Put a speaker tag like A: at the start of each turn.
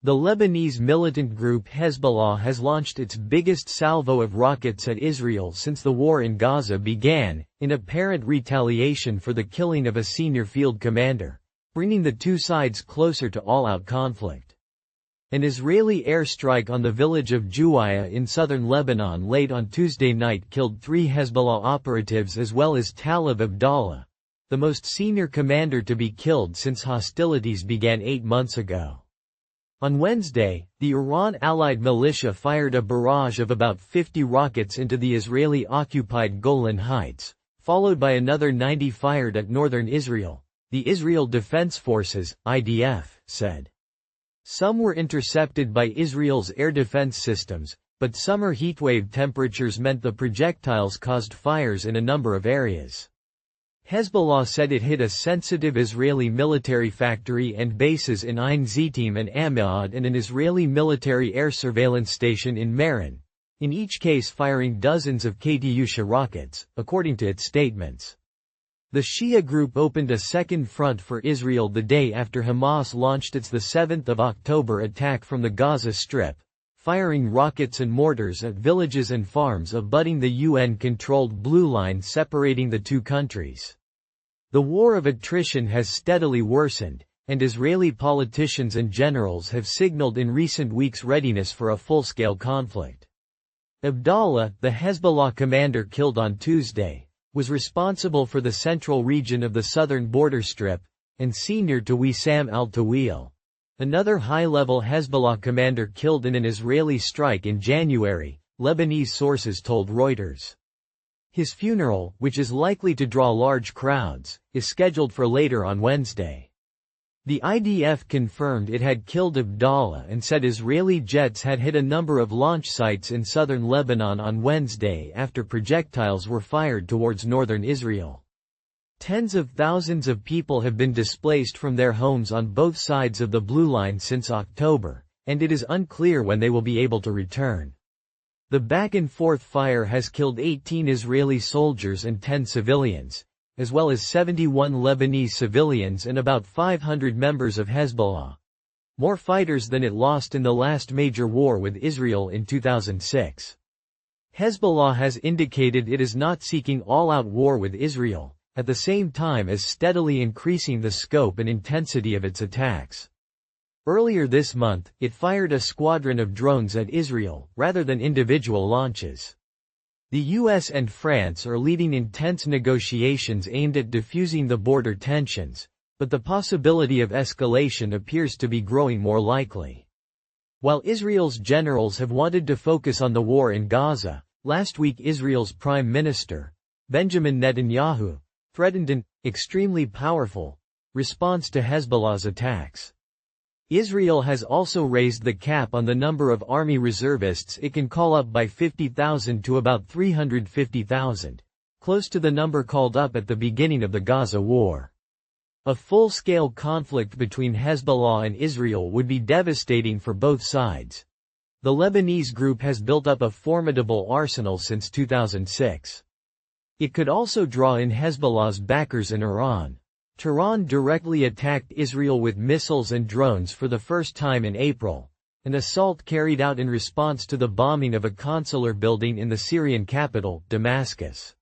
A: The Lebanese militant group Hezbollah has launched its biggest salvo of rockets at Israel since the war in Gaza began, in apparent retaliation for the killing of a senior field commander, bringing the two sides closer to all-out conflict. An Israeli airstrike on the village of Juwaya in southern Lebanon late on Tuesday night killed 3 Hezbollah operatives as well as Talib Abdallah, the most senior commander to be killed since hostilities began 8 months ago. On Wednesday, the Iran-allied militia fired a barrage of about 50 rockets into the Israeli-occupied Golan Heights, followed by another 90 fired at northern Israel, the Israel Defense Forces, IDF, said. Some were intercepted by Israel's air defense systems, but summer heatwave temperatures meant the projectiles caused fires in a number of areas. Hezbollah said it hit a sensitive Israeli military factory and bases in Ein Zitim and Amiad and an Israeli military air surveillance station in Meron, in each case firing dozens of Katyusha rockets, according to its statements. The Shia group opened a second front for Israel the day after Hamas launched its 7 October attack from the Gaza Strip, firing rockets and mortars at villages and farms abutting the UN-controlled Blue Line separating the two countries. The war of attrition has steadily worsened, and Israeli politicians and generals have signaled in recent weeks readiness for a full-scale conflict. Abdallah, the Hezbollah commander killed on Tuesday, was responsible for the central region of the southern border strip, and senior to Wissam al-Tawil, another high-level Hezbollah commander killed in an Israeli strike in January, Lebanese sources told Reuters. His funeral, which is likely to draw large crowds, is scheduled for later on Wednesday. The IDF confirmed it had killed Abdallah and said Israeli jets had hit a number of launch sites in southern Lebanon on Wednesday after projectiles were fired towards northern Israel. Tens of thousands of people have been displaced from their homes on both sides of the Blue Line since October, and it is unclear when they will be able to return. The back-and-forth fire has killed 18 Israeli soldiers and 10 civilians, as well as 71 Lebanese civilians and about 500 members of Hezbollah. More fighters than it lost in the last major war with Israel in 2006. Hezbollah has indicated it is not seeking all-out war with Israel, at the same time as steadily increasing the scope and intensity of its attacks. Earlier this month, it fired a squadron of drones at Israel, rather than individual launches. The US and France are leading intense negotiations aimed at diffusing the border tensions, but the possibility of escalation appears to be growing more likely. While Israel's generals have wanted to focus on the war in Gaza, last week Israel's Prime Minister, Benjamin Netanyahu, threatened an extremely powerful response to Hezbollah's attacks. Israel has also raised the cap on the number of army reservists it can call up by 50,000 to about 350,000, close to the number called up at the beginning of the Gaza war. A full-scale conflict between Hezbollah and Israel would be devastating for both sides. The Lebanese group has built up a formidable arsenal since 2006. It could also draw in Hezbollah's backers in Iran. Tehran directly attacked Israel with missiles and drones for the first time in April, an assault carried out in response to the bombing of a consular building in the Syrian capital, Damascus.